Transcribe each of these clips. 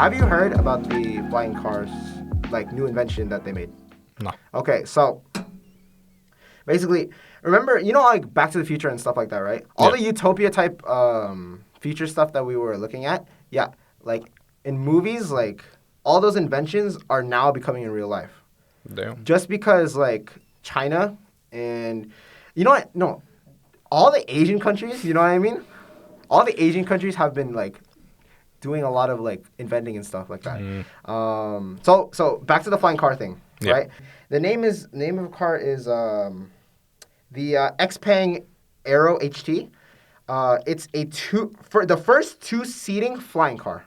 Have you heard about the flying cars, like new invention that they made? No. Okay, so basically, remember, you know, like Back to the Future and stuff like that, right? All the Utopia type future stuff that we were looking at, yeah, like in movies, like all those inventions are now becoming in real life. Damn. Just because like China and, you know what? No, all the Asian countries, you know what I mean? All the Asian countries have been like doing a lot of like inventing and stuff like that. So back to the flying car thing, right? The name of the car is the Xpeng Aero HT. It's for the first two-seating flying car.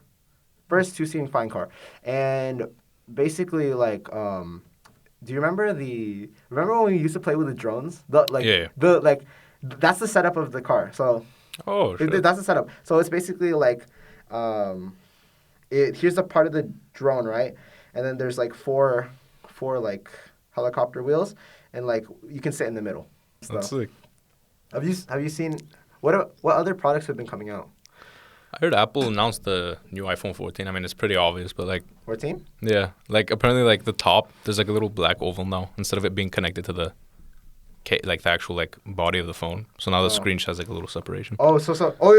And basically like do you remember when we used to play with the drones? That's the setup of the car. So that's the setup. So it's basically like here's the part of the drone, right? And then there's like four like helicopter wheels, and like you can sit in the middle. So, that's sick. Have you seen what other products have been coming out? I heard Apple announced the new iPhone 14. I mean, it's pretty obvious, but like 14? Yeah, like apparently like the top there's like a little black oval now instead of it being connected to the like the actual like body of the phone. So now the screen has like a little separation. Oh,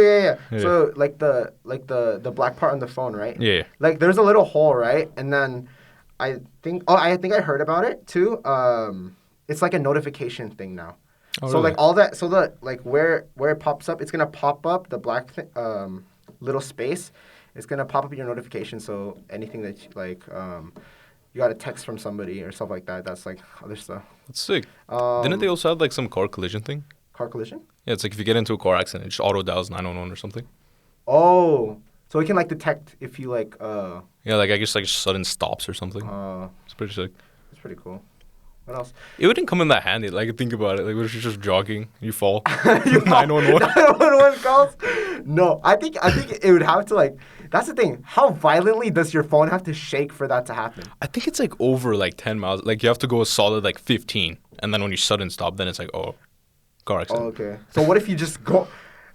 yeah. So like the black part on the phone, right? Yeah. Like there's a little hole, right? And then I think I heard about it too. It's like a notification thing now. Oh, so really? like all that, so the like where it pops up, it's gonna pop up the black little space. It's gonna pop up your notification. So anything that you got a text from somebody or stuff like that. That's like other stuff. That's sick. Didn't they also have like some car collision thing? Car collision? Yeah, it's like if you get into a car accident, it just auto dials 911 or something. Oh, so it can like detect if you like. Yeah, like I guess like sudden stops or something. It's pretty sick. It's pretty cool. What else? It wouldn't come in that handy. Like think about it. Like what if you're just jogging, you fall, 911. 911 calls? No, I think it would have to like. That's the thing. How violently does your phone have to shake for that to happen? I think it's like over like 10 miles. Like you have to go a solid like 15, and then when you sudden stop, then it's like car accident. Oh, okay. So what if you just go,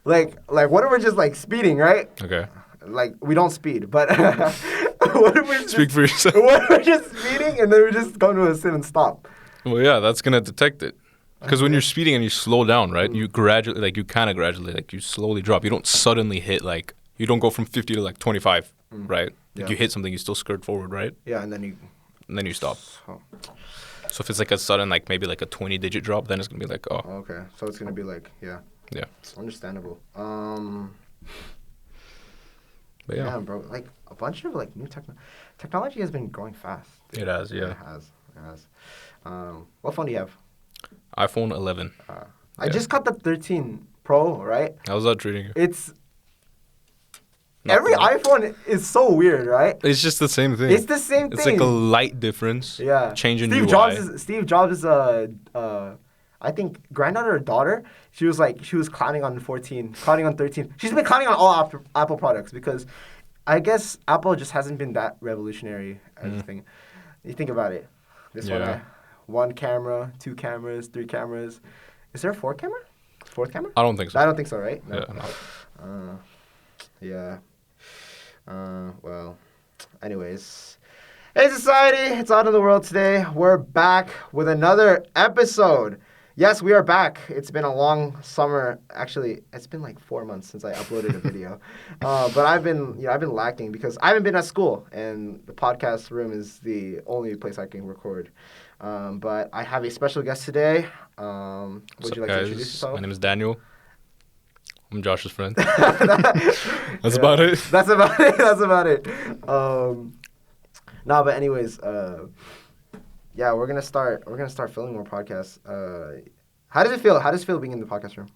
like what if we're just like speeding, right? Okay. Like we don't speed, but what if we're Speak for yourself. What if we're just speeding and then we just come to a sit and stop? Well, yeah, that's gonna detect it. Because when you're speeding and you slow down, right? You gradually, like you kind of gradually, like you slowly drop. You don't suddenly hit like you don't go from 50 to like 25, right? Like you hit something, you still skirt forward, right? Yeah, and then you stop. So if it's like a sudden, like maybe like a 20-digit drop, then it's gonna be like Okay, so it's gonna be like yeah. It's understandable. But yeah, bro, like a bunch of like new technology has been growing fast. It has, yeah. It has. What phone do you have? iPhone 11. I just got the 13 Pro, right? How's that treating you? It's every iPhone is so weird, right? It's just the same thing. It's the same thing. It's like a light difference. Yeah. Changing Steve UI. Steve Jobs' I think granddaughter or daughter. She was clowning on 14, clowning on 13. She's been clowning on all Apple products because I guess Apple just hasn't been that revolutionary as a thing. You think about it. This one camera, 2 cameras, 3 cameras. Is there a 4th camera? 4th camera? I don't think so. I don't think so, right? No. Yeah, no. Well, anyways. Hey, society. It's out in the world today. We're back with another episode. Yes, we are back. It's been a long summer. Actually, it's been like 4 months since I uploaded a video. But I've been lacking because I haven't been at school, and the podcast room is the only place I can record. But I have a special guest today. Would you like to introduce yourself? My name is Daniel. I'm Josh's friend. That's about it. That's about it. No, but anyways, we're gonna start filming more podcasts. How does it feel? How does it feel being in the podcast room?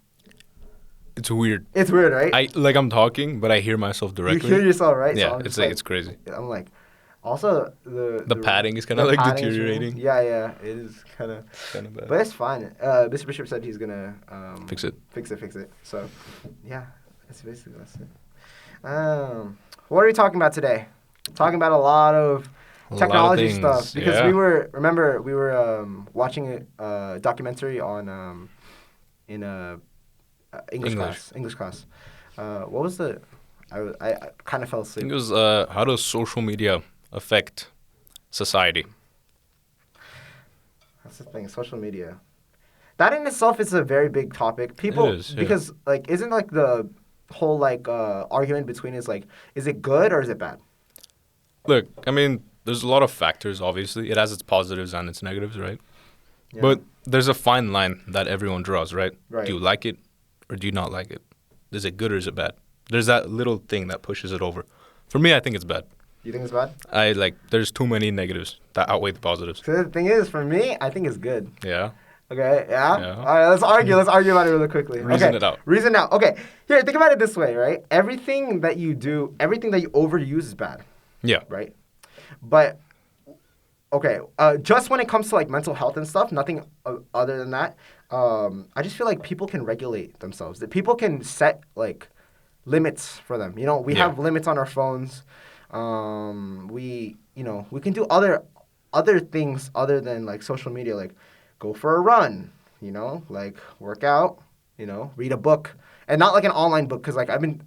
It's weird. It's weird, right? I'm talking, but I hear myself directly. You hear yourself, right? Yeah, so it's crazy. I'm like, also the padding is kind of like deteriorating. Yeah, it is kind of bad. But it's fine. Mr. Bishop said he's gonna fix it. So, yeah, that's basically it. What are we talking about today? Talking about a lot of technology stuff because we were watching a documentary on in English class. What was the I kind of fell I think asleep. it was how does social media affect society? That's the thing. Social media. That in itself is a very big topic. It People, is, yeah. because like, isn't like the whole like argument between is like, is it good or is it bad? Look, I mean, there's a lot of factors. Obviously, it has its positives and its negatives, right? Yeah. But there's a fine line that everyone draws, right? Right. Do you like it or do you not like it? Is it good or is it bad? There's that little thing that pushes it over. For me, I think it's bad. You think it's bad? There's too many negatives that outweigh the positives. So the thing is, for me, I think it's good. Yeah. Okay, yeah? Yeah. All right, let's argue. Let's argue about it really quickly. Reason okay. it out. Reason out. Okay, here, think about it this way, right? Everything that you do, everything that you overuse is bad, Yeah. right? But, okay, just when it comes to, like, mental health and stuff, nothing other than that, I just feel like people can regulate themselves. That people can set, like, limits for them. You know, we Yeah. have limits on our phones. We can do other things other than, like, social media, like, go for a run, like work out, read a book, and not like an online book. Cause like I'm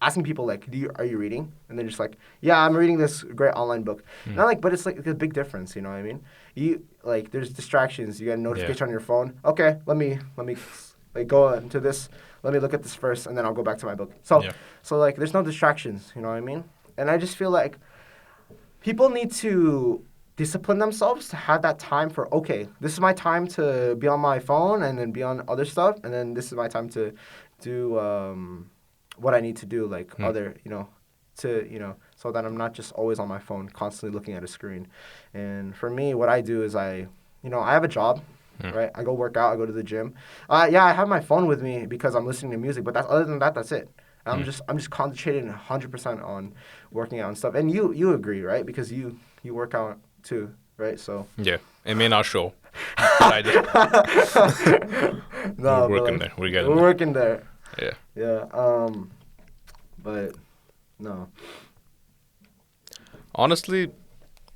asking people like, are you reading? And they're just like, yeah, I'm reading this great online book. And I'm like, but it's like a big difference, you know what I mean? You like, there's distractions. You get a notification on your phone. Okay, let me like go into this. Let me look at this first, and then I'll go back to my book. So, Yeah. so like, there's no distractions. You know what I mean? And I just feel like people need to discipline themselves to have that time for, okay, this is my time to be on my phone and then be on other stuff, and then this is my time to do what I need to do, like other, so that I'm not just always on my phone, constantly looking at a screen. And for me, what I do is I have a job, right? I go work out, I go to the gym. Yeah, I have my phone with me because I'm listening to music, but other than that, that's it. I'm just concentrating 100% on working out and stuff. And you agree, right? Because you work out too, right? So Yeah. It may not show. But I do. no, We're working there. We're getting We're there. working there. Yeah. Yeah. But no. Honestly,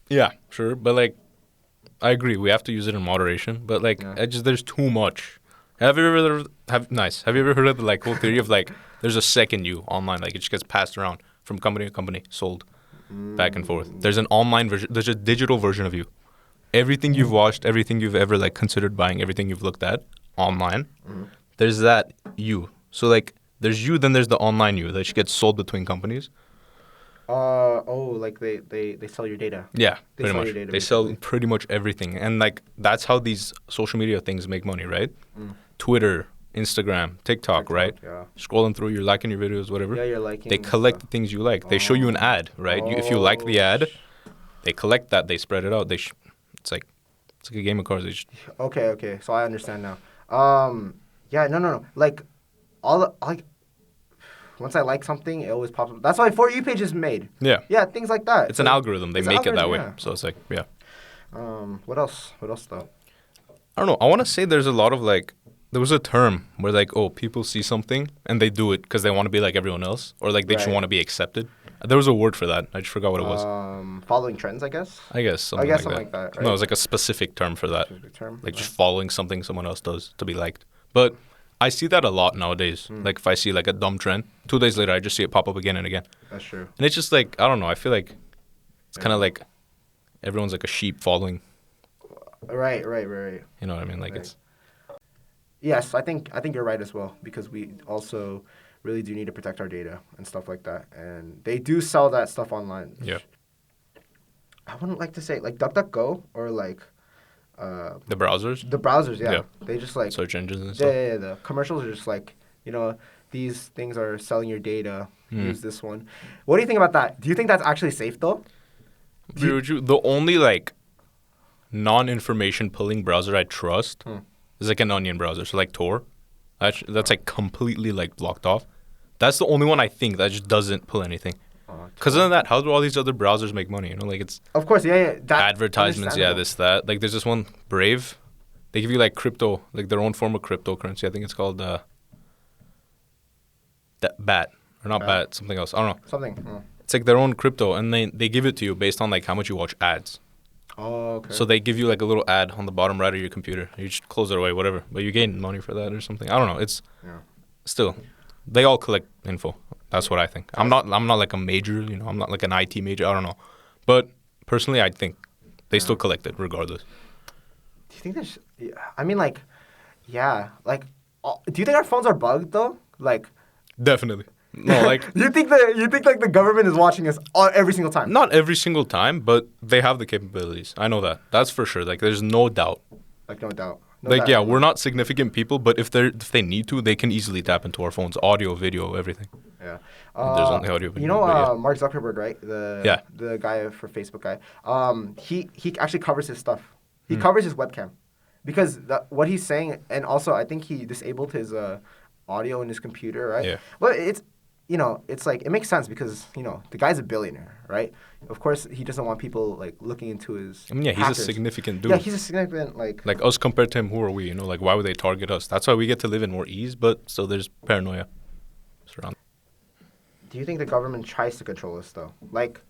yeah, sure. But like, I agree. We have to use it in moderation. But like, Yeah. there's too much. Have you ever Have you ever heard of the like whole theory of like there's a second you online, like it just gets passed around from company to company, sold back and forth. There's an online version. There's a digital version of you. Everything you've watched, everything you've ever like considered buying, everything you've looked at online. There's that you. So like, there's you, then there's the online you that just gets sold between companies. Like they sell your data. Yeah, They pretty sell much. your data, They sell basically. pretty much everything, and like that's how these social media things make money, right? Twitter, Instagram, TikTok, right? Yeah. Scrolling through, you're liking your videos, whatever. Yeah, you're liking. They collect the things you like. They show you an ad, right? If you like the ad, they collect that. They spread it out. It's like a game of cards. They just, Okay. So I understand now. Yeah, no. Like, once I like something, it always pops up. That's why For You page is made. yeah. Yeah, things like that. It's an algorithm. They it's an make it that way. algorithm, yeah. So it's like, yeah. What else? What else though? I don't know. I want to say there's a lot of like, there was a term where like, oh, people see something and they do it because they want to be like everyone else, or like they just Right. want to be accepted. There was a word for that. I just forgot what it was. Following trends, I guess. I guess something something like that, right? No, it was like a specific term for that. Specific term, Like right. just following something someone else does to be liked. But I see that a lot nowadays. Like if I see like a dumb trend, 2 days later I just see it pop up again and again. That's true. And it's just like, I don't know. I feel like it's kind of like everyone's like a sheep following. Right. You know what I mean? Like Right. it's, Yes, I think you're right as well, because we also really do need to protect our data and stuff like that, and they do sell that stuff online. yeah. I wouldn't like to say like DuckDuckGo or like The browsers, the browsers. Yeah, Yeah. they just like search engines and stuff. yeah. The commercials are just like, these things are selling your data. Use this one. What do you think about that? Do you think that's actually safe though? The only like non-information pulling browser I trust is like an onion browser. So like Tor, that's like completely like blocked off. That's the only one I think that just doesn't pull anything. Because other than that, how do all these other browsers make money? Like it's Of course, yeah. That, advertisements, yeah, this, that. Like there's this one, Brave. They give you like crypto, like their own form of cryptocurrency. I think it's called BAT. Or not BAT, something else. I don't know. Something. It's like their own crypto, and they give it to you based on like how much you watch ads. Oh, okay. So they give you like a little ad on the bottom right of your computer. You just close it away, whatever. But you gain money for that or something. I don't know. It's Yeah. still, they all collect info. That's what I think. I'm not like a major, you know, I'm not like an IT major. I don't know. But personally, I think they still collect it regardless. Do you think there's? Yeah, I mean, like, yeah, like, do you think our phones are bugged though? Like, Definitely. No, like you think like the government is watching us every single time? not every single time, but they have the capabilities. I know that. That's for sure. Like there's no doubt. Like, no doubt. No Like doubt. yeah, we're not significant people, but if they need to, they can easily tap into our phones, audio, video, everything. Yeah. There's only audio, video. You know, but yeah. Mark Zuckerberg, right? The guy for Facebook guy. He actually covers his stuff. He covers his webcam, because what he's saying, and also I think he disabled his audio in his computer, right? Yeah. But it's, you know, it's like, it makes sense because, you know, the guy's a billionaire, right? Of course, he doesn't want people like looking into his. I mean, yeah, he's hackers. a significant dude. Yeah, he's a significant Like us compared to him, who are we? You know, like why would they target us? That's why we get to live in more ease, but still there's paranoia surrounding. Do you think the government tries to control us though? Like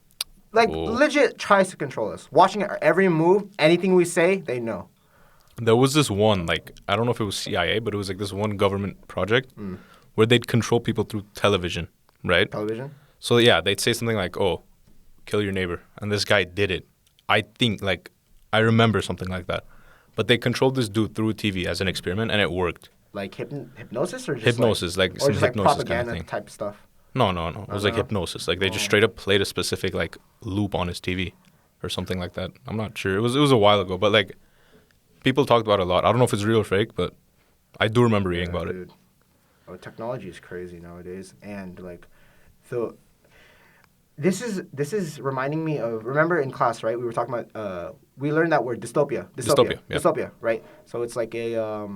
Oh. legit tries to control us. Watching our every move, anything we say, they know. There was this one, like I don't know if it was CIA, but it was like this one government project where they'd control people through television, right? Television? So yeah, they'd say something like, "Oh, kill your neighbor," and this guy did it. I think like I remember something like that, but they controlled this dude through TV as an experiment, and it worked. Like hypnosis or just Hypnosis, like or some just like hypnosis kind of propaganda thing. type stuff? No. It was like hypnosis. Like they just straight up played a specific like loop on his TV or something like that. I'm not sure. It was a while ago, but like people talked about it a lot. I don't know if it's real or fake, but I do remember reading about it. Oh, technology is crazy nowadays, and like, so this is reminding me of, remember in class, right? We were talking about we learned that word dystopia, Yeah. dystopia, right? So it's like a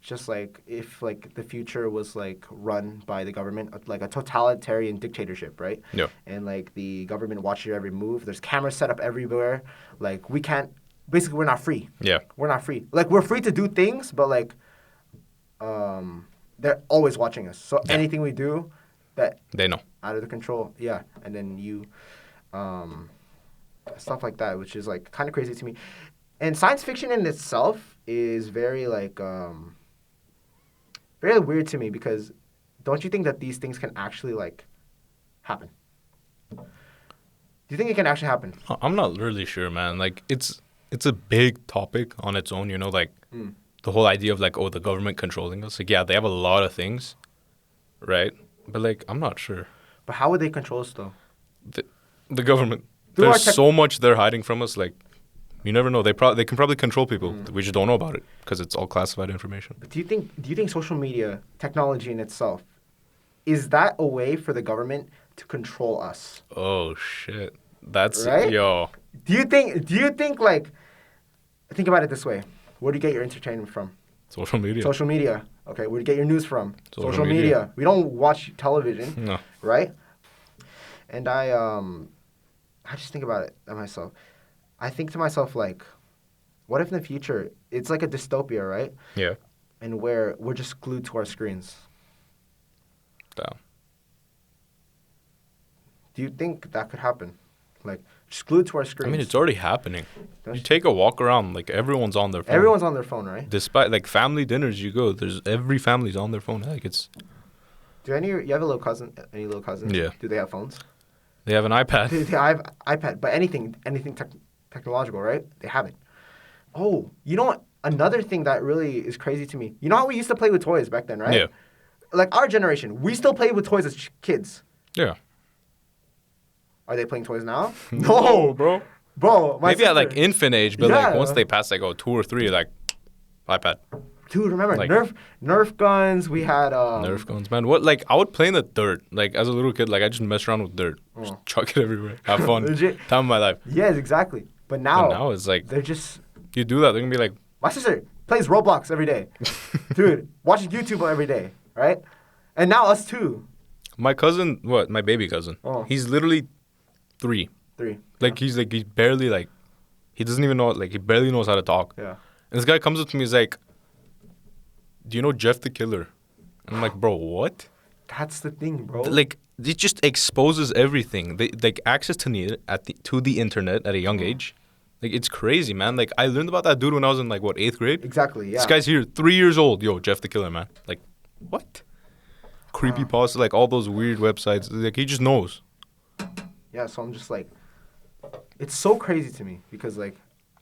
just like if like the future was like run by the government, like a totalitarian dictatorship, right? Yeah. And like the government watches your every move. There's cameras set up everywhere. Like we can't. Basically, we're not free. Yeah. We're not free. Like we're free to do things, but like, they're always watching us. So anything we do, that They know. out of the control. Yeah. And then you, stuff like that, which is like kind of crazy to me. And science fiction in itself is very like very weird to me, because don't you think that these things can actually like happen? Do you think it can actually happen? I'm not really sure, man. Like it's a big topic on its own, you know, like the whole idea of like, oh, the government controlling us. Like yeah, they have a lot of things, right? But like I'm not sure. But how would they control us though? The government. Through our There's so much they're hiding from us. Like you never know. They can probably control people. We just don't know about it because it's all classified information. But do you think social media technology in itself, is that a way for the government to control us? Oh shit. That's Right? yo. Do you think like, think about it this way. Where do you get your entertainment from? Social media. Social media. Okay, where do you get your news from? Social media. media. We don't watch television, No. right? And I just think about it myself. I think to myself like, what if in the future it's like a dystopia, right? Yeah. And where we're just glued to our screens. Damn. Do you think that could happen? Like, just glued to our screens. I mean, it's already happening. You take a walk around, like everyone's on their phone. Everyone's on their phone, right? Despite like family dinners, you go. Every family's on their phone. Like it's. Do you have a little cousin? Any little cousins? Yeah. Do they have phones? They have an iPad. I have iPad, but anything technological, right? They have it. Oh, you know what? Another thing that really is crazy to me. You know how we used to play with toys back then, right? Yeah. Like our generation, we still played with toys as kids. Yeah. Are they playing toys now? No, bro. Bro, my Maybe sister, at like infant age, but like Yeah. once they pass like 2 or 3, like iPad, Dude, remember like- Nerf guns? We had Nerf guns, man. What like I would play in the dirt. Like as a little kid, like I just mess around with dirt, just chuck it everywhere, have fun, Legit. time of my life. Yes, exactly. But But now, now it's like they're just. you do that, they're gonna be like, My sister plays Roblox every day. Dude, watches YouTube every day, right? And now us too. my cousin, my baby cousin. Oh. He's literally 3. 3. Like he's barely like, he doesn't even know, like he barely knows how to talk. Yeah. And this guy comes up to me, he's like, "Do you know Jeff the Killer?" And I'm like, "Bro, what?" That's the thing, bro. Like it just exposes everything. They like access to the internet at a young age. Like it's crazy, man. Like I learned about that dude when I was in like 8th grade. Exactly, yeah. This guy's here, 3 years old. Yo, Jeff the Killer, man. Like, what? creepypasta, like all those weird websites. Like he just knows. Yeah, so I'm just like, it's so crazy to me because like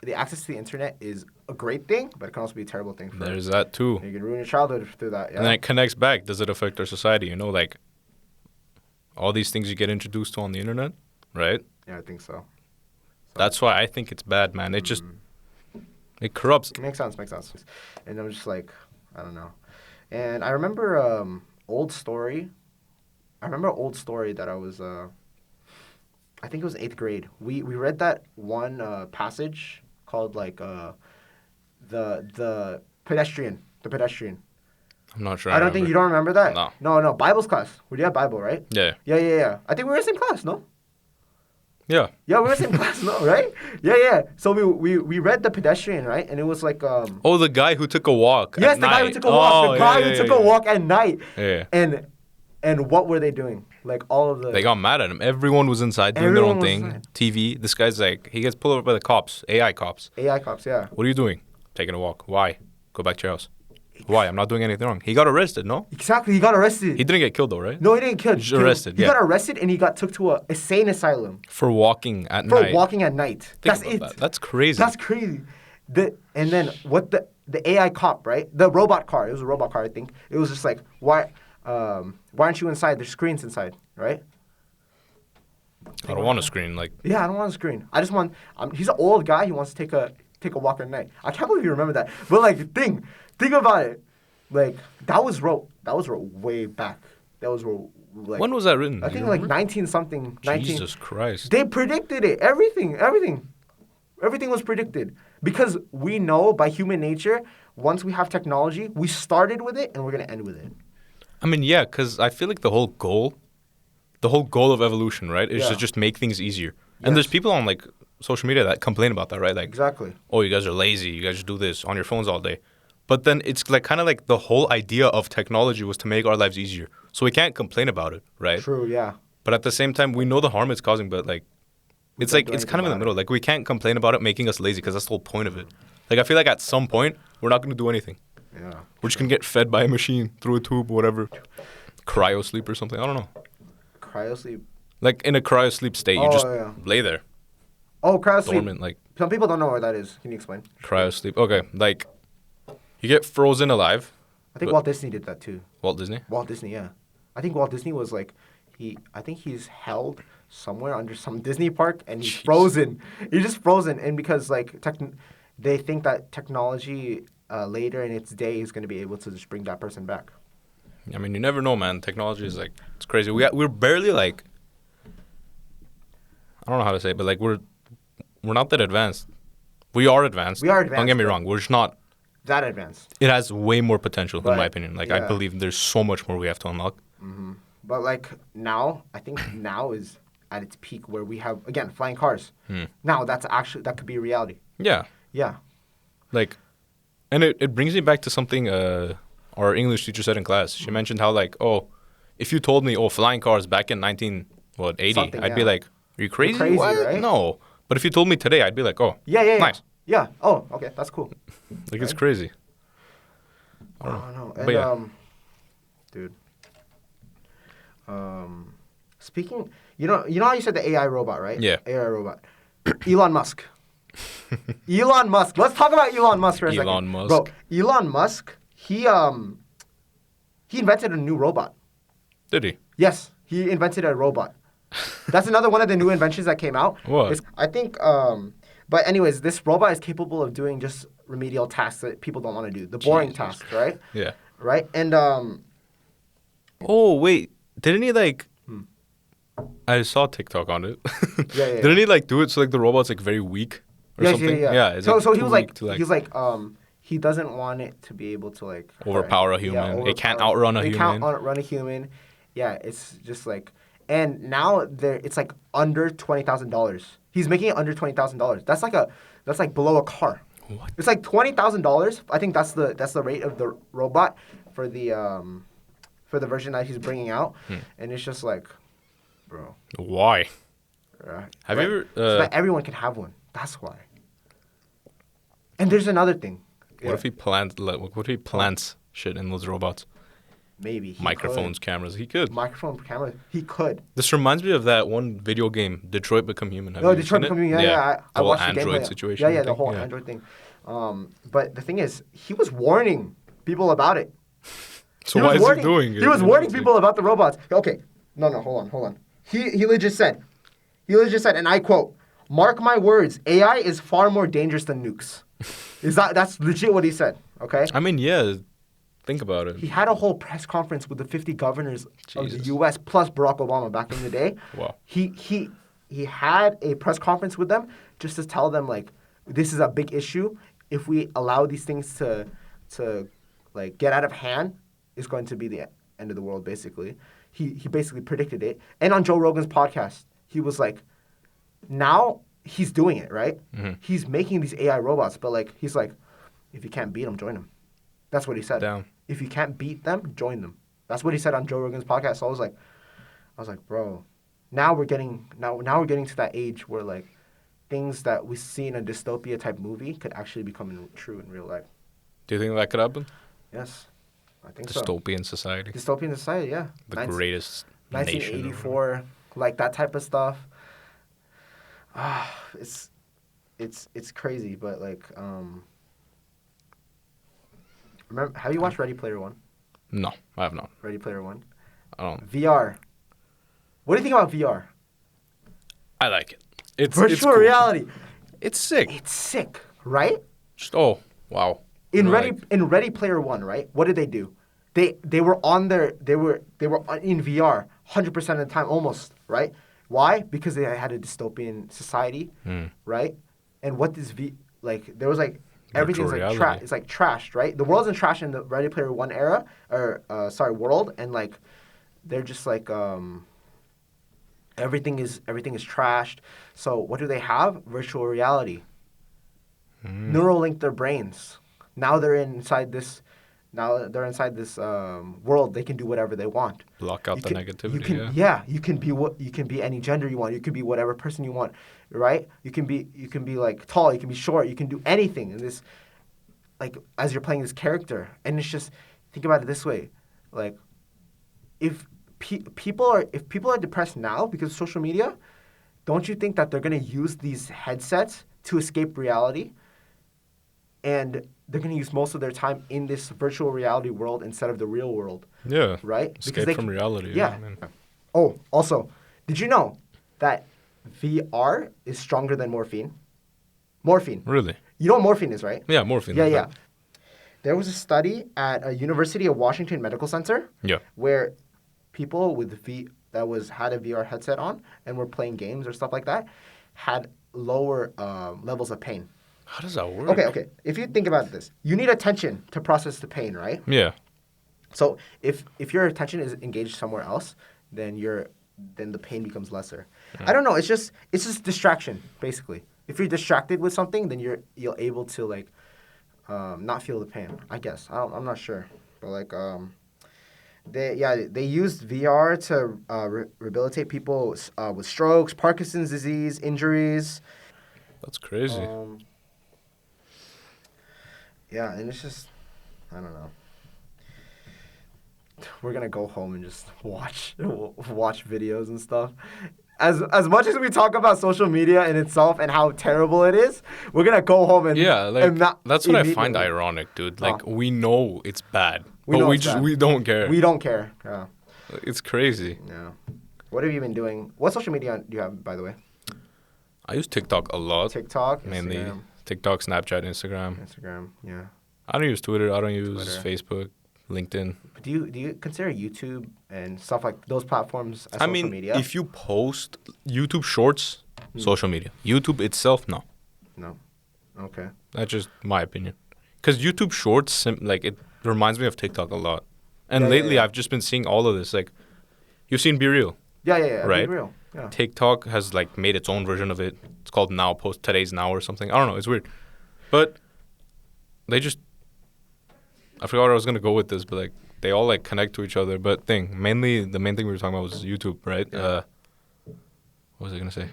the access to the internet is a great thing, but it can also be a terrible thing. There's that too. You can ruin your childhood through that. Yeah. And then it connects back. Does it affect our society? You know, like all these things you get introduced to on the internet, right? Yeah, I think so. That's why I think it's bad, man. It just it corrupts. Makes sense. And I'm just like, I don't know. And I remember old story. I remember an old story that I was. I think it was 8th grade. We read that one passage called like the pedestrian. The pedestrian. I'm not sure. I don't think you don't remember that. No. Bible's class. We did have Bible, right? Yeah. Yeah. I think we were in the same class, no? Yeah. Yeah, we were in the same class, no, right? Yeah. So we read the pedestrian, right? And it was like Oh, the guy who took a walk. Yes, the guy who took a walk. Oh, the guy who took a walk at night. Yeah. And what were they doing? Like all of the. They got mad at him. Everyone was inside doing their own thing. Inside. TV. This guy's like, he gets pulled over by the cops. AI cops. AI cops, yeah. What are you doing? Taking a walk. Why? Go back to your house. Why? I'm not doing anything wrong. He got arrested, no? Exactly, he got arrested. He didn't get killed though, right? No, he didn't get killed. He was arrested. He got arrested and he got took to a insane asylum. For walking at night. For walking at night. That's it. That's crazy. That's crazy. And then what the AI cop, right? The robot car. It was a robot car, I think. It was just like, why aren't you inside? There's screens inside, right? I don't want a screen. Like. Yeah, I don't want a screen. I just want. He's an old guy. He wants to take a walk at night. I can't believe you remember that. But like, think about it. Like that was wrote way back. That was like. When was that written? I think like 19 something. Jesus Christ. They predicted it. Everything was predicted because we know by human nature. Once we have technology, we started with it and we're gonna end with it. I mean, yeah, because I feel like the whole goal of evolution, right, is to just make things easier. Yes. And there's people on like social media that complain about that, right? Like, exactly. Oh, you guys are lazy. You guys just do this on your phones all day. But then it's like kind of like the whole idea of technology was to make our lives easier. So we can't complain about it, right? True, yeah. But at the same time, we know the harm it's causing, but like, it's kind of in the middle. Like we can't complain about it making us lazy because that's the whole point of it. Like I feel like at some point, we're not going to do anything. Yeah. We're just going to get fed by a machine through a tube, whatever. Cryo sleep or something. I don't know. Cryo sleep? Like in a cryo sleep state, you just lay there. Oh, cryo sleep. Dormant, like. Some people don't know what that is. Can you explain? Cryo sleep. Okay, like you get frozen alive. I think Walt Disney did that too. Walt Disney? Walt Disney, yeah. I think Walt Disney was like, I think he's held somewhere under some Disney park and he's frozen. He's just frozen. And because like they think that technology later in its day is going to be able to just bring that person back. I mean, you never know, man. Technology is like, it's crazy. We're barely like, I don't know how to say it, but like we're not that advanced. We are advanced. Don't get me wrong. We're just not that advanced. It has way more potential, in my opinion. Like, I believe there's so much more we have to unlock. Mm-hmm. But like now, I think now is at its peak where we have, again, flying cars. Now that could be a reality. Yeah. Yeah. Like, and it brings me back to something our English teacher said in class. She mentioned how like, oh, if you told me, flying cars back in 80, I'd be like, are you crazy? You're crazy, what? Right? No. But if you told me today, I'd be like, oh, yeah. Nice. Yeah. Oh, okay. That's cool. Like, right? It's crazy. I don't know. And, but yeah. Dude. Speaking, you know how you said the AI robot, right? Yeah. AI robot. Elon Musk. Elon Musk. Let's talk about Elon Musk for a second. Elon Musk. Bro, Elon Musk, he invented a new robot. Did he? Yes, he invented a robot. That's another one of the new inventions that came out. What? I think, but anyways, this robot is capable of doing just remedial tasks that people don't want to do. The boring tasks, right? Yeah. Right? And, oh, wait. Didn't he, like... I saw TikTok on it. Yeah. Didn't he, like, do it so, like, the robot's, like, very weak or something? Yeah. It's, so he was like, to, he's like, he doesn't want it to be able to, like... overpower a human. It can't outrun a human. It can't outrun a human. Yeah, it's just, like... And now it's, like, under $20,000. He's making it under $20,000. That's like below a car. What? It's like $20,000. I think that's the rate of the robot for the version that he's bringing out. And it's just like... Bro. Why? Right. Have you ever... so that everyone can have one. That's why. And there's another thing. What if he plants shit in those robots? Maybe. Microphones, cameras. He could. Microphone, camera. He could. This reminds me of that one video game, Detroit Become Human. Have No, you Detroit seen Become it? Human. Yeah. I The whole watched the Android gameplay. situation. Yeah, the whole Android thing. But the thing is, he was warning people about it. So why is he doing it? He was warning people about the robots. Okay. No, hold on. He legit said, and I quote, "Mark my words, AI is far more dangerous than nukes." That's legit what he said, okay? I mean, yeah, think about it. He had a whole press conference with the 50 governors of the Jesus. U.S. plus Barack Obama back in the day. Wow. He had a press conference with them just to tell them, like, this is a big issue. If we allow these things to like get out of hand, it's going to be the end of the world, basically. He basically predicted it. And on Joe Rogan's podcast, he was like, now he's doing it, right? Mm-hmm. He's making these AI robots, but like he's like, if you can't beat them, join them. That's what he said. Damn. If you can't beat them, join them. That's what he said on Joe Rogan's podcast. So I was like, bro, now we're getting to that age where like things that we see in a dystopia type movie could actually become true in real life. Do you think that could happen? Yes, I think Dystopian society. Dystopian society, yeah. The greatest nation. 1984, like that type of stuff. It's crazy, but like, remember? Have you watched Ready Player One? No, I have not. Ready Player One. I don't. VR. What do you think about VR? I like it. It's Virtual cool. reality. It's sick. It's sick, right? Just, oh, wow. In Like- Ready Player One, right? What did they do? They were in VR 100% of the time, almost, right? Why? Because they had a dystopian society, right? And what this there was like everything's like trash. It's like trashed, right? The world's in trash in the Ready Player One era, world, and like they're just like everything is trashed. So what do they have? Virtual reality. Neuralink their brains. Now they're inside this world. They can do whatever they want. Block out negativity. You can be any gender you want. You can be whatever person you want, right? You can be like tall. You can be short. You can do anything in this, like as you're playing this character. And it's just think about it this way, like if people are depressed now because of social media, don't you think that they're gonna use these headsets to escape reality? And they're going to use most of their time in this virtual reality world instead of the real world. Yeah. Right? Escape from reality. Yeah. Man. Oh, also, did you know that VR is stronger than morphine? Morphine. Really? You know what morphine is, right? Yeah, morphine. Yeah. There was a study at a University of Washington Medical Center. Yeah. Where people with had a VR headset on and were playing games or stuff like that had lower levels of pain. How does that work? Okay. If you think about this, you need attention to process the pain, right? Yeah. So if your attention is engaged somewhere else, then the pain becomes lesser. I don't know. It's just distraction, basically. If you're distracted with something, then you're able to like not feel the pain. I guess I'm not sure, but like they used VR to rehabilitate people with strokes, Parkinson's disease, injuries. That's crazy. Yeah, and it's just, I don't know. We're gonna go home and just watch videos and stuff. As much as we talk about social media in itself and how terrible it is, we're gonna go home and that's what I find ironic, dude. Like we know it's bad, we don't care. We don't care. Yeah. It's crazy. Yeah. What have you been doing? What social media do you have, by the way? I use TikTok a lot. TikTok, mainly. Instagram. TikTok, Snapchat, Instagram, yeah. I don't use Twitter. I don't use Facebook, LinkedIn. Do you consider YouTube and stuff like those platforms as social media? If you post YouTube Shorts, social media. YouTube itself, no. No. Okay. That's just my opinion. Because YouTube Shorts, it reminds me of TikTok a lot. And lately, I've just been seeing all of this. Like, you've seen Be Real. Yeah. Right? Be Real. Yeah. TikTok has made its own version of it. It's called Now, Today's Now or something. I don't know. It's weird. But they just... I forgot where I was going to go with this, but they all connect to each other. But the main thing we were talking about was YouTube, right? Yeah. What was I going to say?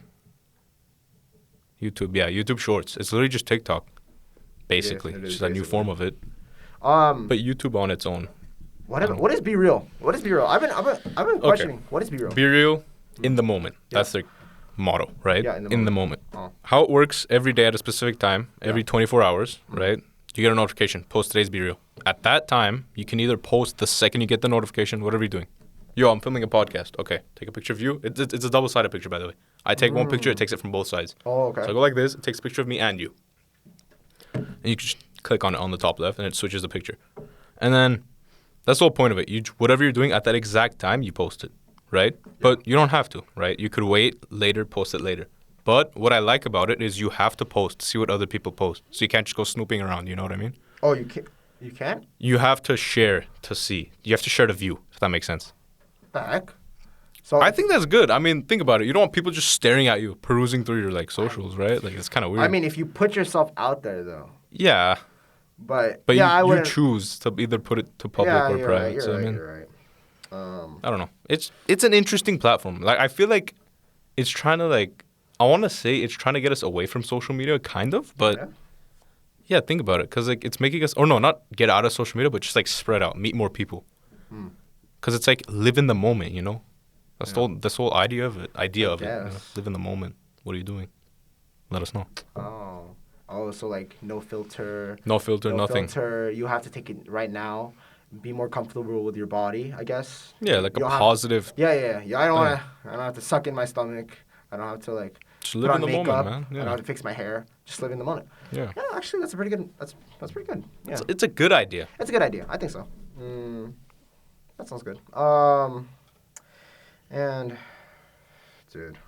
YouTube, yeah. YouTube Shorts. It's literally just TikTok, basically. It is It's just a new form of it. But YouTube on its own. What is be real? What is be real? I've been questioning. What is be real? Be real in the moment. Yeah. That's their motto, right? Yeah, in the moment. Oh. How it works every day at a specific time, every 24 hours, right? You get a notification, post today's Be Real. At that time, you can either post the second you get the notification, whatever you're doing. Yo, I'm filming a podcast. Okay, take a picture of you. It's a double-sided picture, by the way. I take one picture, it takes it from both sides. Oh, okay. So I go like this, it takes a picture of me and you. And you can just click on it on the top left, and it switches the picture. And then that's the whole point of it. Whatever you're doing at that exact time, you post it, right? Yeah. But you don't have to, right? You could wait later, post it later. But what I like about it is you have to post, see what other people post. So you can't just go snooping around, you know what I mean? Oh, you can't? You can't? You have to share to see. You have to share the view, if that makes sense. The heck? So I think that's good. I mean, think about it. You don't want people just staring at you, perusing through your, like, socials, right? Like, it's kind of weird. I mean, if you put yourself out there, though. Yeah. But yeah, you choose to either put it to public or private. Right, so, I mean, you're right. I don't know. It's an interesting platform. Like, I feel like it's trying to, like, I want to say it's trying to get us away from social media, kind of, but yeah, think about it. Because, like, it's making us, or no, not get out of social media, but just, like, spread out, meet more people. Because it's, like, live in the moment, you know? That's the whole idea of it. You know? Live in the moment. What are you doing? Let us know. Oh, so, like, no filter. No filter, nothing. Filter. You have to take it right now. Be more comfortable with your body, I guess. Yeah, like a positive. Yeah. I don't have to suck in my stomach. I don't have to, like, just live in the moment, man. Yeah. I don't have to fix my hair. Just live in the moment. Yeah, actually, that's pretty good. That's pretty good. Yeah. It's a good idea. It's a good idea. I think so. That sounds good. And, dude,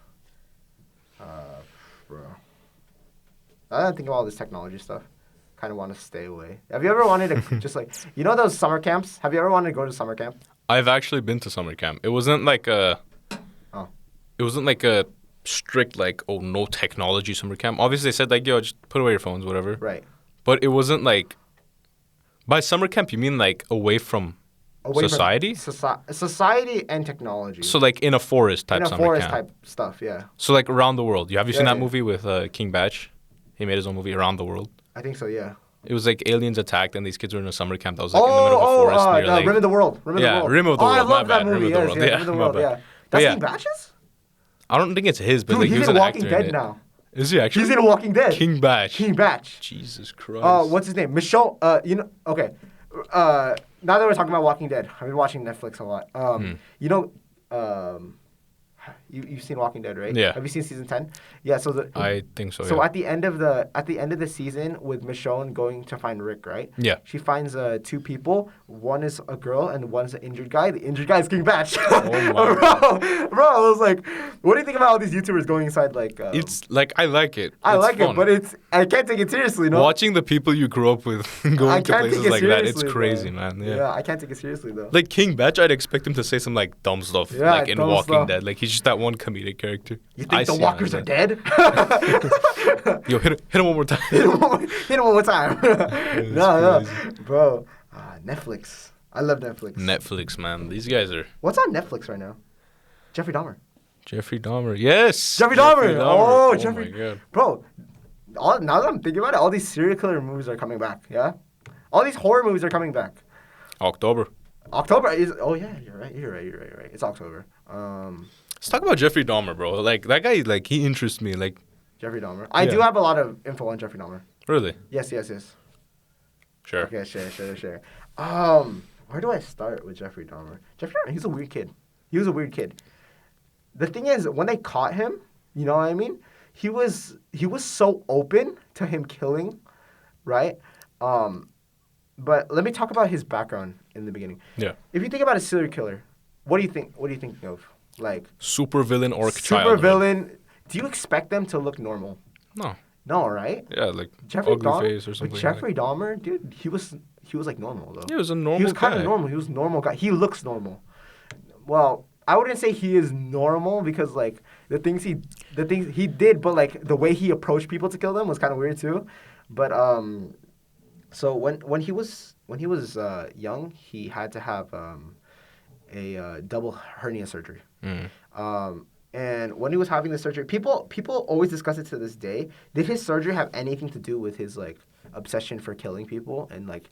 bro, I don't think of all this technology stuff. Kind of want to stay away. Have you ever wanted to just, like, you know those summer camps? Have you ever wanted to go to summer camp? I've actually been to summer camp. It wasn't like a strict, like, no technology summer camp. Obviously, they said, like, yo, just put away your phones, whatever. Right. But it wasn't like, by summer camp, you mean, like, away from society? Society and technology. So, like, in a forest type summer camp. In a forest type stuff, yeah. So, like, around the world. Have you seen that movie with King Batch? He made his own movie, Around the World. I think so, yeah. It was like aliens attacked and these kids were in a summer camp that was like in the middle of a forest near like... Rim of the World. Rim of the World. I love that movie. Rim of the World, yeah. That's King Batch's? I don't think it's his, but dude, like he's he was in an Walking actor Dead in it. now. Is he actually? He's in Walking Dead. King Batch. King Batch. Jesus Christ. What's his name? Michelle, you know, okay. Now that we're talking about Walking Dead, I've been watching Netflix a lot. You know, you've seen Walking Dead, right? Yeah. Have you seen season 10? Yeah. I think so. So yeah. at the end of the season, with Michonne going to find Rick, right? Yeah. She finds two people. One is a girl and one's an injured guy. The injured guy is King Batch. Oh my bro, I was like, what do you think about all these YouTubers going inside like? It's like I like it. I it's like fun. it, but I can't take it seriously. No. Watching the people you grew up with going to places like that, it's crazy, man. Yeah, I can't take it seriously though. Like King Batch, I'd expect him to say some like dumb stuff, like in Walking Dead. Like he's just that one comedic character. You think the walkers are dead? Yo, hit him one more time. hit him one more time. No, bro. Netflix. I love Netflix. Netflix, man. These guys are. What's on Netflix right now? Jeffrey Dahmer. Jeffrey Dahmer. Yes. Jeffrey Dahmer. Oh, Jeffrey. My God. Bro, now that I'm thinking about it, all these serial killer movies are coming back. Yeah. All these horror movies are coming back. October is. Oh yeah, you're right. It's October. Let's talk about Jeffrey Dahmer, bro. Like that guy, like he interests me. Like Jeffrey Dahmer. I do have a lot of info on Jeffrey Dahmer. Really? Yes. Sure. Okay, share. Where do I start with Jeffrey Dahmer? Jeffrey Dahmer, he's a weird kid. The thing is, when they caught him, you know what I mean? He was so open to him killing, right? But let me talk about his background in the beginning. Yeah. If you think about a serial killer, what do you think of? Like super villain or child. Super villain. Do you expect them to look normal? No, right? Yeah, like Jeffrey ugly Dahmer, face or something. But Jeffrey Dahmer, dude, he was like normal though. Yeah, he was a normal guy. He was kind of normal. He was a normal guy. He looks normal. Well, I wouldn't say he is normal because like the things he did, but like the way he approached people to kill them was kind of weird too. But so when he was young, he had to have a double hernia surgery. And when he was having the surgery, people always discuss it to this day. Did his surgery have anything to do with his like obsession for killing people and like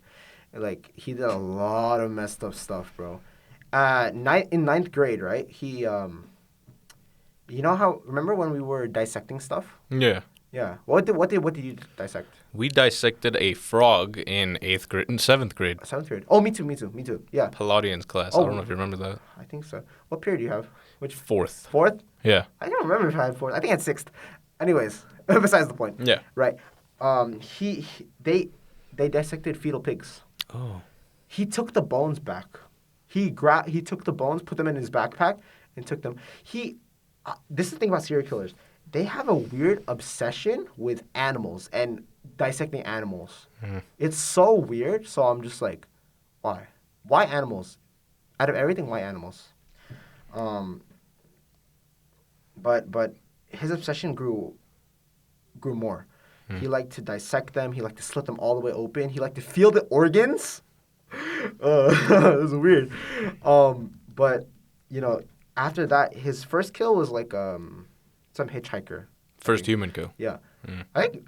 Like he did a lot of messed up stuff, bro. In ninth grade, right? He you know how remember when we were dissecting stuff? Yeah. Yeah. What did you dissect? We dissected a frog in 8th grade, in 7th grade. Seventh grade. Oh, me too. Yeah. Palladian's class. Oh. I don't know if you remember that. I think so. What period do you have? Which 4th. fourth? Yeah. I don't remember if I had fourth. I think I had sixth. Anyways, besides the point. Yeah. Right. They dissected fetal pigs. Oh. He took the bones back. He took the bones, put them in his backpack, and took them. This is the thing about serial killers. They have a weird obsession with animals and dissecting animals. It's so weird. So I'm just like, why? Why animals? Out of everything, why animals? But his obsession grew more. He liked to dissect them. He liked to slit them all the way open. He liked to feel the organs. It was weird. But you know, after that, his first kill was like some hitchhiker. First human kill. Yeah. I think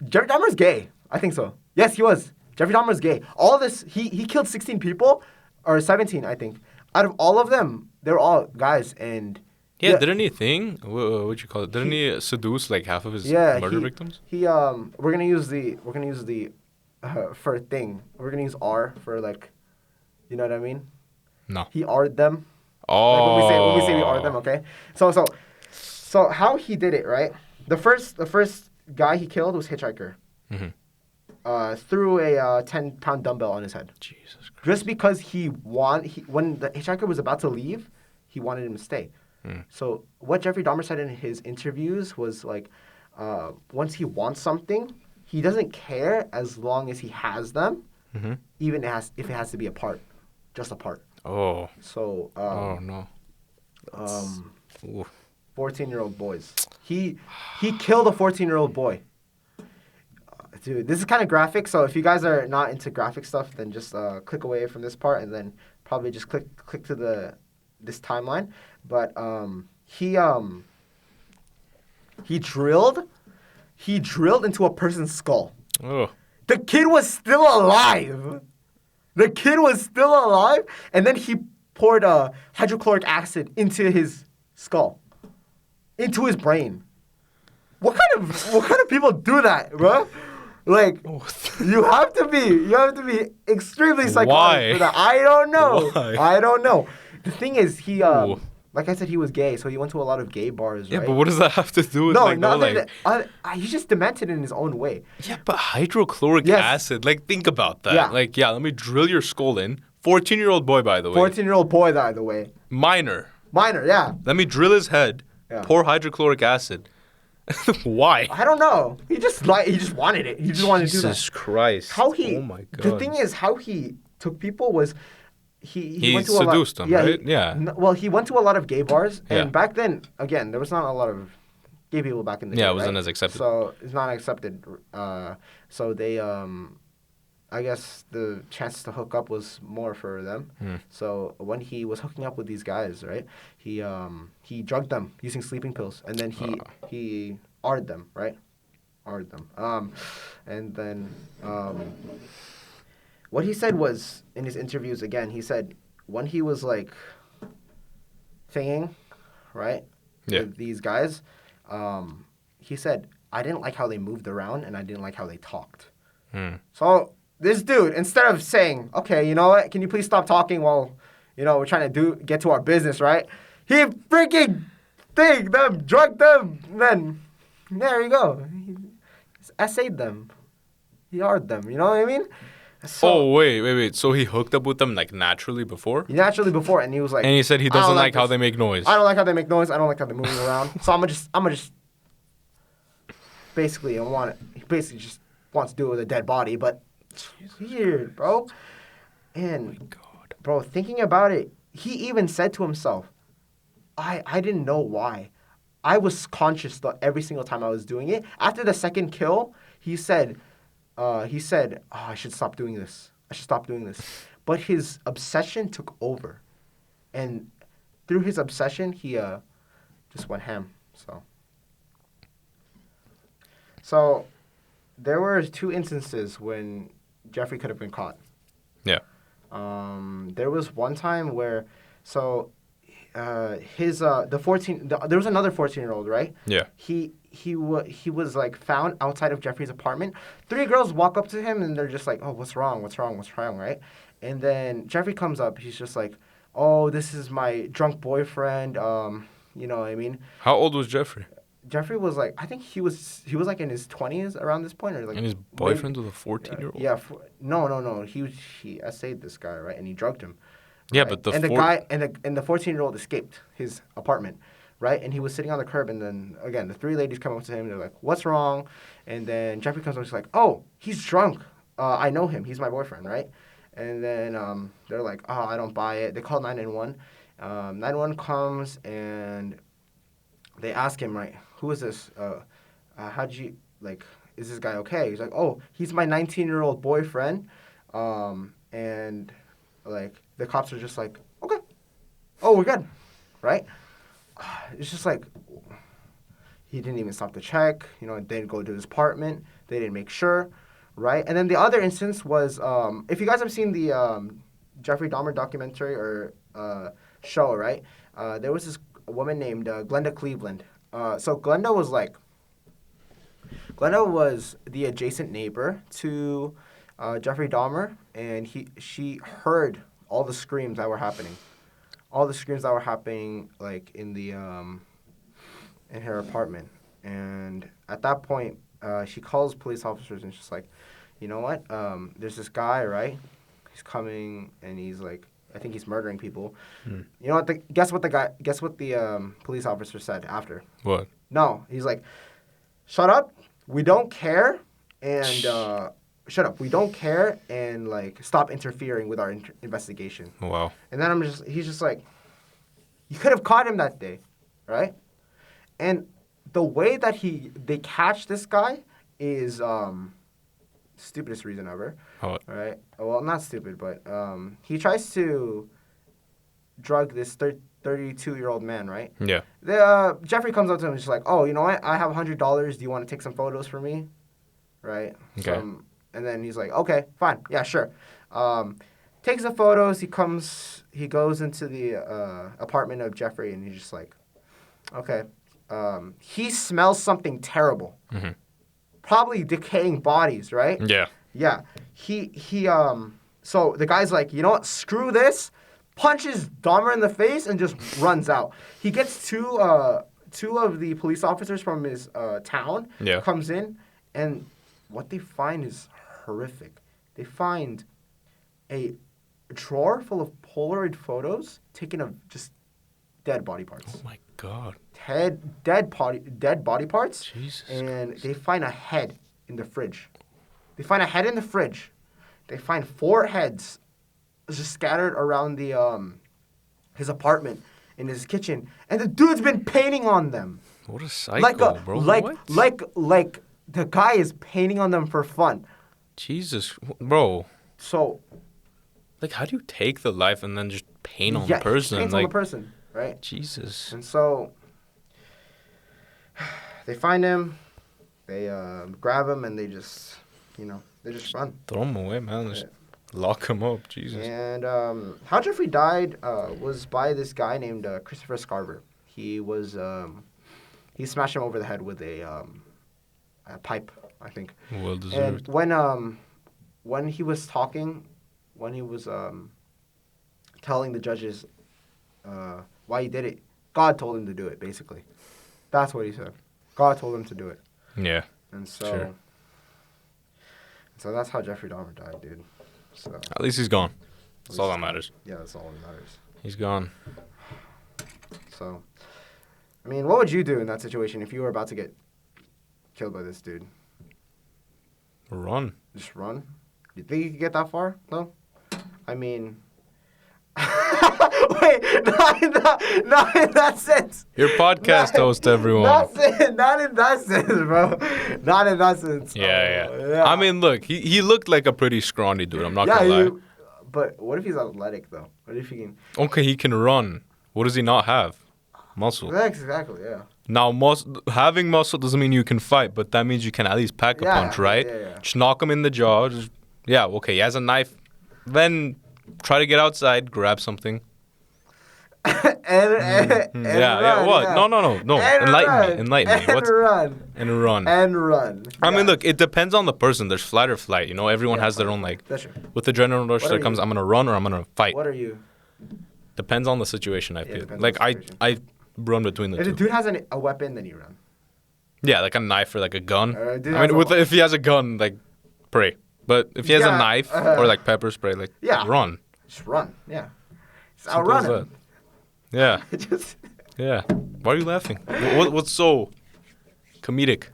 Jeffrey Dahmer's gay. I think so. Yes, he was. Jeffrey Dahmer's gay. All this, he killed 16 people, or 17, I think. Out of all of them, they're all guys, and Yeah, didn't he what'd you call it? Didn't he seduce like half of his murder victims? We're gonna use the for thing. We're gonna use R for like, you know what I mean? No. He R'd them. Oh. Like when we say we R'd them, okay? So how he did it, right? The first guy he killed was hitchhiker. Threw a 10-pound dumbbell on his head. Jesus Christ. Just because when the hitchhiker was about to leave, he wanted him to stay. So what Jeffrey Dahmer said in his interviews was like, once he wants something, he doesn't care as long as he has them, even if it has to be a part, just a part. Oh. So oh no. 14-year-old boys. He killed a 14-year-old boy. Dude, this is kind of graphic, so if you guys are not into graphic stuff, then just click away from this part and then probably just click to this timeline. But he drilled into a person's skull. Oh. The kid was still alive. And then he poured hydrochloric acid into his skull, into his brain. What kind of people do that, bro? Like, you have to be extremely psychotic for that. I don't know. Why? I don't know. The thing is, he like I said, he was gay, so he went to a lot of gay bars, right? Yeah, but what does that have to do with he just demented in his own way. Yeah, but hydrochloric acid, like think about that. Yeah. Like, let me drill your skull in. 14-year-old boy, by the way. 14-year-old boy, by the way. Minor, yeah. Let me drill his head. Yeah. Pour hydrochloric acid. Why? I don't know. He just wanted it. He just wanted to do that. Jesus Christ. Oh my God. The thing is, how he took people was he went to seduced them, right? Well, he went to a lot of gay bars, and Yeah. back then, again, there was not a lot of gay people back in the day. Yeah, it wasn't right? as accepted. So it's not accepted. So they, I guess the chance to hook up was more for them. So when he was hooking up with these guys, right, he drugged them using sleeping pills, and then he R'd them, right? R'd them. And then what he said was, in his interviews again, he said when he was like thinging, right, with these guys, he said, I didn't like how they moved around and I didn't like how they talked. So this dude, instead of saying, okay, you know what, can you please stop talking while, we're trying to get to our business, right? He freaking drugged them, and then there you go. He essayed them. He R'd them, you know what I mean? So, wait. So he hooked up with them like naturally before? Naturally before, and he was like... And he said he doesn't like how they make noise. I don't like how they make noise. I don't like how they're moving around. So I'm gonna just... Basically, he basically just wants to do it with a dead body, but it's weird, bro. And, Oh my God. bro, thinking about it, he even said to himself, I didn't know why. I was conscious every single time I was doing it. After the second kill, he said, oh, I should stop doing this. But his obsession took over. And through his obsession, he just went ham. So there were 2 instances when Jeffrey could have been caught. There was one time where, so, there was another 14-year-old, right? Yeah. He was like found outside of Jeffrey's apartment. 3 girls walk up to him and they're just like, "Oh, what's wrong? What's wrong? What's wrong?" Right? And then Jeffrey comes up. He's just like, "Oh, this is my drunk boyfriend." You know what I mean? How old was Jeffrey? Jeffrey was like, I think he was like in his 20s around this point, or like. And his boyfriend was a 14-year-old? Yeah. No. He essayed this guy, right? And he drugged him. Yeah, Right? but the guy and the 14-year-old escaped his apartment, right? And he was sitting on the curb, and then again the 3 ladies come up to him. They're like, "What's wrong?" And then Jeffrey comes up, and he's like, "Oh, he's drunk. I know him. He's my boyfriend, right?" And then they're like, "Oh, I don't buy it." They call 911. 911 comes and they ask him, right? "Who is this? How'd you like? Is this guy okay?" He's like, "Oh, he's my 19-year-old boyfriend," and like the cops are just like, "Okay, oh, we're good," right? It's just like he didn't even stop to check. You know, they didn't go to his apartment. They didn't make sure, right? And then the other instance was, if you guys have seen the Jeffrey Dahmer documentary or show, right? There was this woman named Glenda Cleveland. So Glenda was the adjacent neighbor to Jeffrey Dahmer, and she heard all the screams that were happening. All the screams that were happening, like, in the in her apartment. And at that point, she calls police officers, and she's like, "You know what? There's this guy, right? He's coming, and he's like, I think he's murdering people." You know what? Guess what the police officer said after? What? No, he's like, "Shut up. We don't care, and shut up. We don't care, and like stop interfering with our investigation." Wow. And then he's just like, you could have caught him that day, right? And the way that they catch this guy is stupidest reason ever. What? Right? Well, not stupid, but he tries to drug this 32-year-old man, right? Yeah. Jeffrey comes up to him and is just like, "Oh, you know what? I have $100. Do you want to take some photos for me?" Right? Okay. And then he's like, "Okay, fine. Yeah, sure." Takes the photos. He goes into the apartment of Jeffrey, and he's just like, "Okay." He smells something terrible. Mm-hmm. Probably decaying bodies, right? Yeah. Yeah. So the guy's like, "You know what? Screw this." Punches Dahmer in the face and just runs out. He gets two of the police officers from his town. Yeah. Comes in, and what they find is horrific. They find a drawer full of Polaroid photos taken of just dead body parts. Oh my God. Dead body parts. Jesus. And they find a head in the fridge. They find 4 heads just scattered around his apartment in his kitchen, and the dude's been painting on them. What a psycho, bro. Like the guy is painting on them for fun. Jesus, bro. So, like, how do you take the life and then just paint on the person? He paints like, on the person, right? Jesus. And so they find him, they grab him, and they just run. Throw him away, man. Just lock him up, Jesus. And how Jeffrey died was by this guy named Christopher Scarver. He smashed him over the head with a pipe, I think. Well deserved. And when he was telling the judges why he did it, God told him to do it, basically. That's what he said. God told him to do it. Yeah. And so, sure. So that's how Jeffrey Dahmer died, dude. So at least he's gone. That's all that matters. Yeah, that's all that matters. He's gone. So, I mean, what would you do in that situation if you were about to get killed by this dude? Run. Just run? You think you could get that far, though? I mean... Wait, not in that sense. Your podcast host, everyone. Not in that sense, bro. Not in that sense. Yeah. I mean, look, he looked like a pretty scrawny dude. I'm not gonna lie. But what if he's athletic, though? What if he can... Okay, he can run. What does he not have? Muscle. Exactly, yeah. Now, having muscle doesn't mean you can fight, but that means you can at least pack a punch, right? Yeah. Just knock him in the jaw. Okay, he has a knife. Then try to get outside, grab something. and Yeah, run, what? yeah. No. And Enlighten me. And run. And run. And run. I mean, Yeah. look, it depends on the person. There's flight or flight. You know, everyone has their own, like, That's true. with the adrenaline rush What that are comes, you? I'm going to run or I'm going to fight. What are you? Depends on the situation, I feel. depends on Like, the situation. I run between the If the two. dude has a weapon, then you run. Yeah, like a knife or like a gun. Dude I has mean, a- if he has a gun, like, pray. But if he has a Yeah, knife or like pepper spray, like, Yeah. run. Just run. Yeah. Just Simple outrun as him. Yeah, Just yeah. Why are you laughing? What's so comedic?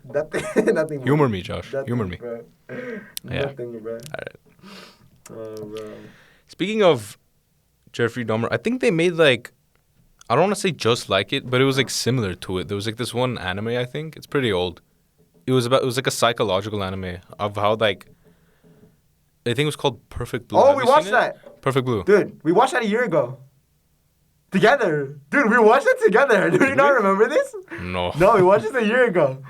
nothing. Humor me, Josh. Nothing, Humor me. Bro. Yeah. Nothing, bro. All right. Oh, bro. Speaking of Jeffrey Dahmer, I think they made like, I don't want to say just like it, but it was like similar to it. There was like this one anime, I think. It's pretty old. It was like a psychological anime of how like, I think it was called Perfect Blue. Oh, Have we you watched seen it? that. Perfect Blue. Dude, we watched that a year ago. Together. Dude, we watched it together. Do you not we? remember this? No. No, we watched it a year ago.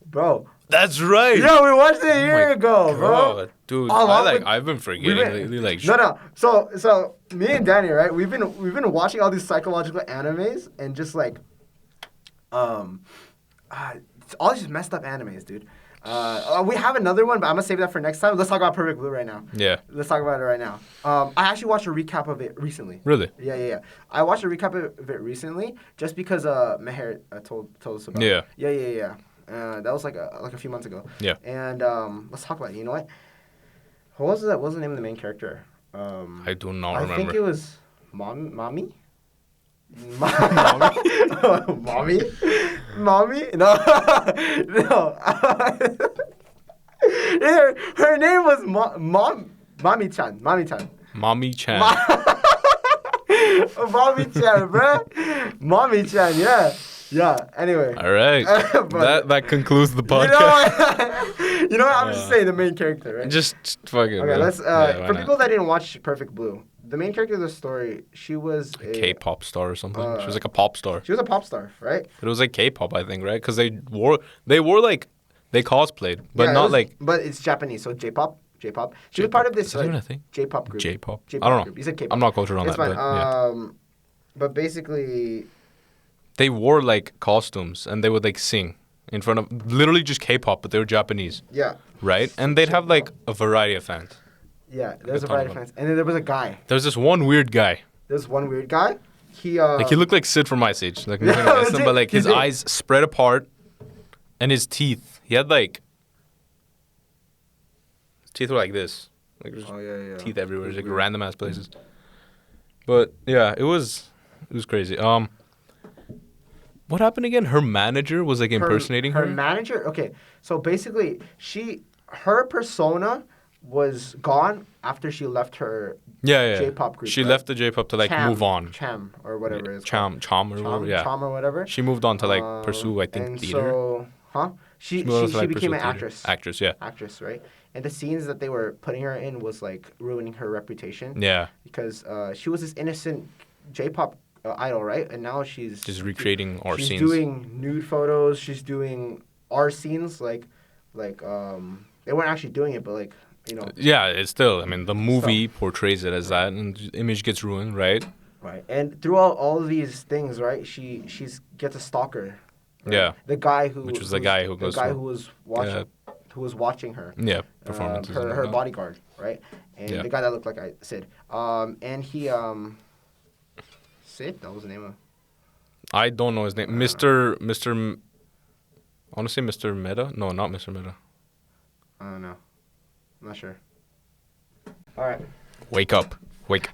Bro. That's right. Yeah, we watched it a Oh year my ago, bro. God, dude, Along with- I've been forgetting lately. Like, No. So me and Danny, right? We've been watching all these psychological animes and just like, all these messed up animes, dude. We have another one, but I'm gonna save that for next time. Let's talk about Perfect Blue right now. yeah. Let's talk about it right now. I actually watched a recap of it recently. Really? Yeah. I watched a recap of it recently just because Meher told us about Yeah. it. Yeah. That was like a few months ago. Yeah. And let's talk about it. You know what? What was the name of the main character? I do not remember. I think it was Mommy? Mommy? Mommy? Mommy? No. No. Her name was Mommy-chan. Mommy-chan. Mommy-chan. Mommy-chan, bruh. Mommy-chan, yeah. Yeah, anyway. All right. But- that concludes the You podcast. know what? You know what? I'm just saying the main character, right? Just fucking. Okay, let's. yeah, why For not? people that didn't watch Perfect Blue, the main character of the story, she was a K-pop star or something. She was like a pop star. She was a pop star, right? But it was like K-pop, I think, right? Because they wore like they cosplayed, but Yeah, it not was- like But it's Japanese, so J-pop. She was part of this Is that even a thing? J-pop group. J-pop. J-pop I don't know. group. You said K-pop. I'm not cultured on It's that. fine. But, yeah. But basically, They wore like costumes and they would like sing in front of literally just K-pop, but they were Japanese, yeah, right? And they'd have like a variety of fans. yeah. There's a ton of variety of them. fans, and then there was a guy. There's this one weird guy. There's one weird guy. He Like he looked like Sid from Ice Age, like Yeah, nothing against him, legit, but like he his did. eyes spread apart, and his teeth. He had like his teeth were like this, like just Oh yeah. teeth everywhere, It was like weird. random ass places. But yeah, it was crazy. What happened again? Her manager was like impersonating her. Her manager. Okay, so basically, her persona was gone after she left her Yeah. J-pop group, She right? left the J-pop to like move on. Cham or whatever it's Cham or whatever. Yeah. Cham or whatever. She moved on to like pursue, I think, and theater. So, She moved on to, like, became pursue an theater. actress. Actress, yeah. Actress, right? And the scenes that they were putting her in was like ruining her reputation. Yeah. Because she was this innocent J-pop idol, right? And now she's Just recreating our she's scenes. doing nude photos. She's doing our scenes, like they weren't actually doing it, but like Yeah, it's still. I mean, the movie portrays it as that, and the image gets ruined, right? right. And throughout all of these things, right, she's gets a stalker. Right? Yeah. The guy who Which was the guy who goes for- who was watching who was watching her. Yeah, performances. and her whatnot. bodyguard, right? And Yeah. the guy that looked like Sid. And he Sid, that was the name of. I don't know his name. Mr. I want to say Mr. Meta. No, not Mr. Meta. I don't know. I'm not sure. All right. Wake up. Wake.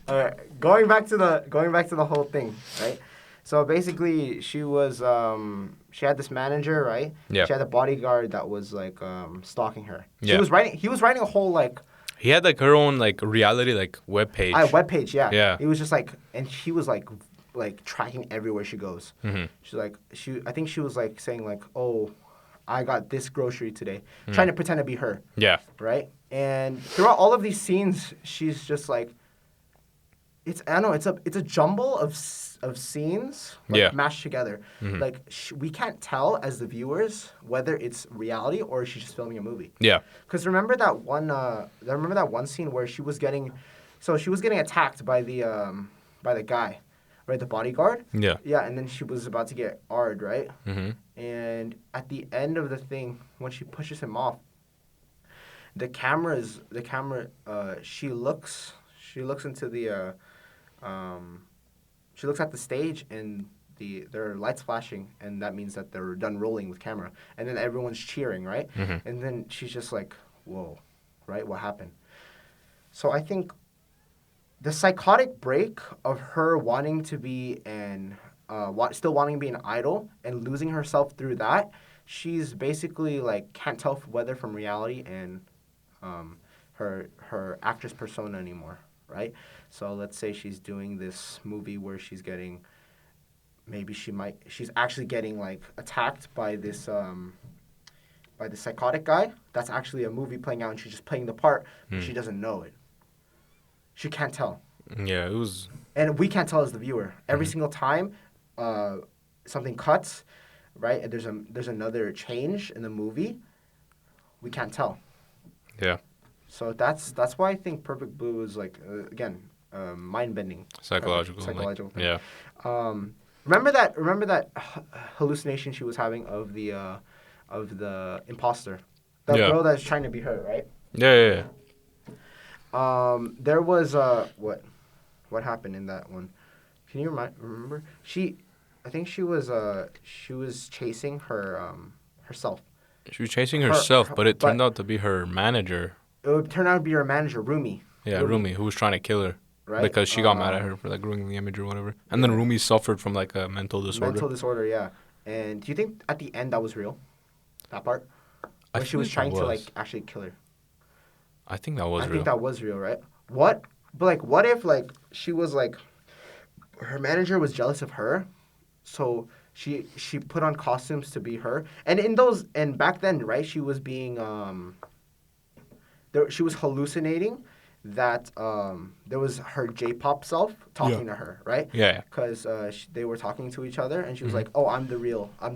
All right. Going back to the whole thing, right? So basically, she had this manager, right? Yeah. She had a bodyguard that was like stalking her. Yeah. He was writing a whole like He had like her own like reality like webpage. webpage, yeah. Yeah. He was just like, and she was like tracking everywhere she goes. Mhm. She's like, I think she was like saying like, oh, I got this grocery today, Hmm. trying to pretend to be her, Yeah. right? And throughout all of these scenes, she's just like I know it's a jumble of scenes like, mashed together. Mm-hmm. Like we can't tell as the viewers whether it's reality or she's just filming a movie. Yeah. Because remember that one scene where she was getting attacked by the guy, right? The bodyguard. Yeah. Yeah, and then she was about to get R'd, right? Mm-hmm. And at the end of the thing, when she pushes him off, the camera she looks into the she looks at the stage and there are lights flashing, and that means that they're done rolling with camera, and then everyone's cheering, right? Mm-hmm. And then she's just like, whoa, right? What happened? So I think the psychotic break of her wanting to be still wanting to be an idol and losing herself through that, she's basically like can't tell whether from reality and her actress persona anymore, right? So let's say she's doing this movie where she's actually getting like attacked by this psychotic guy. That's actually a movie playing out, and she's just playing the part, but she doesn't know it. She can't tell. Yeah, it was. And we can't tell as the viewer. Every single time something cuts, right, and there's another change in the movie, we can't tell. Yeah. So that's why I think Perfect Blue is like mind-bending. Psychological thing. Yeah. Remember that hallucination she was having of the imposter, the girl that's trying to be her, right? Yeah. There was what happened in that one? Can you remember? I think she was chasing herself. She was chasing herself, but it turned out to be her manager. It would turn out to be her manager, Rumi. Yeah, Rumi, who was trying to kill her. Right? Because she got mad at her for like ruining the image or whatever. And then Rumi suffered from like a mental disorder. Yeah. And do you think at the end that was real? That part? Where she was trying to like actually kill her. I think that was real. I think that was real, right? What if like she was like her manager was jealous of her, so she put on costumes to be her. And back then, right, she was being she was hallucinating that there was her J-pop self talking to her, right? Yeah. Because they were talking to each other, and she was like, "Oh, I'm the real." I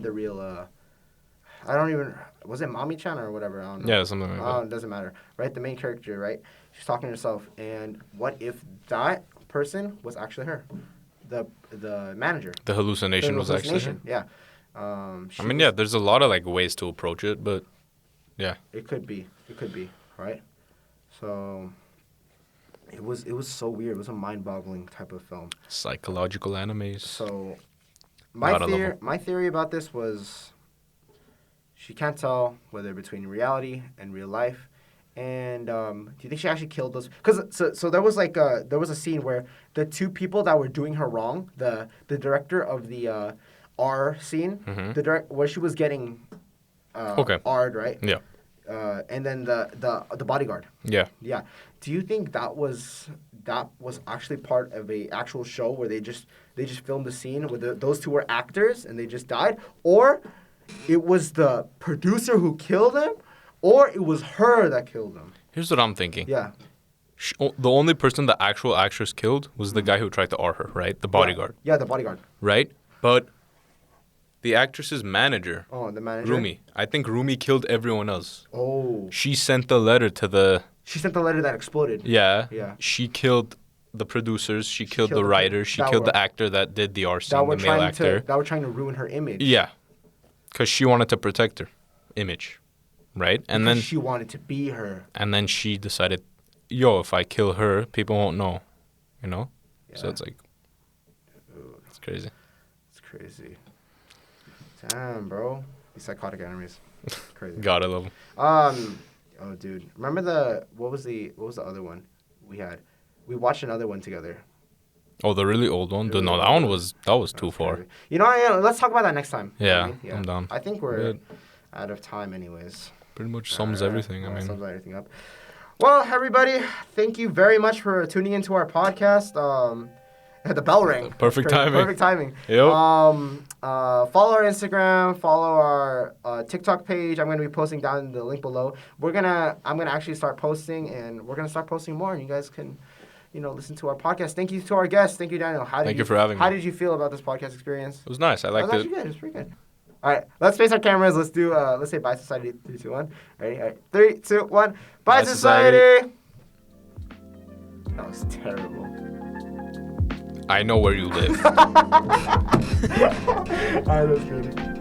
don't even. Was it Mami-chan or whatever? I don't know. Yeah, something like that. It doesn't matter, right? The main character, right? She's talking to herself, and what if that person was actually her, the manager? The hallucination was actually her. Yeah. There's a lot of like ways to approach it, but yeah. It could be, right? So it was so weird. It was a mind-boggling type of film. Psychological animes. So my theory about this was she can't tell whether between reality and real life. And do you think she actually killed those? Because so there was there was a scene where the two people that were doing her wrong, the director of the R scene, where she was getting R'd, right? Yeah. And then the bodyguard. Yeah. Yeah. Do you think that was actually part of a actual show where they just filmed the scene where those two were actors and they just died, or it was the producer who killed them, or it was her that killed them? Here's what I'm thinking. Yeah. The only person the actual actress killed was the guy who tried to R her, right? The bodyguard. Yeah, the bodyguard. Right? But the actress's manager. Oh, the manager? Rumi. I think Rumi killed everyone else. Oh. She sent the letter to the... She sent the letter that exploded. Yeah. Yeah. She killed the producers. She killed the writer. She killed the actor that did the R scene, the male actor. That were trying to ruin her image. Yeah. Because she wanted to protect her image. Right? And then she wanted to be her. And then she decided, if I kill her, people won't know. You know? Yeah. So it's like... It's crazy. It's crazy. Damn, bro. These psychotic enemies. Crazy. Gotta love them. Oh, dude. Remember what was the other one we had? We watched another one together. Oh, the really old one? That one was too far. You know, let's talk about that next time. Yeah, I'm down. I think we're out of time anyways. Pretty much sums everything. Sums everything up. Well, everybody, thank you very much for tuning into our podcast. The bell rang. Perfect timing. Yep. Follow our Instagram. Follow our TikTok page. I'm going to be posting down the link below. I'm going to actually start posting, and we're going to start posting more, and you guys can listen to our podcast. Thank you to our guests. Thank you, Daniel. Thank you for having me. How did you feel about this podcast experience? It was nice. I liked it. It was actually good. It was pretty good. All right, let's face our cameras. Let's do. Let's say bye, society. 3, 2, 1. Ready? All right. 3, 2, 1. Bye, society. That was terrible. I know where you live. All right, that's good.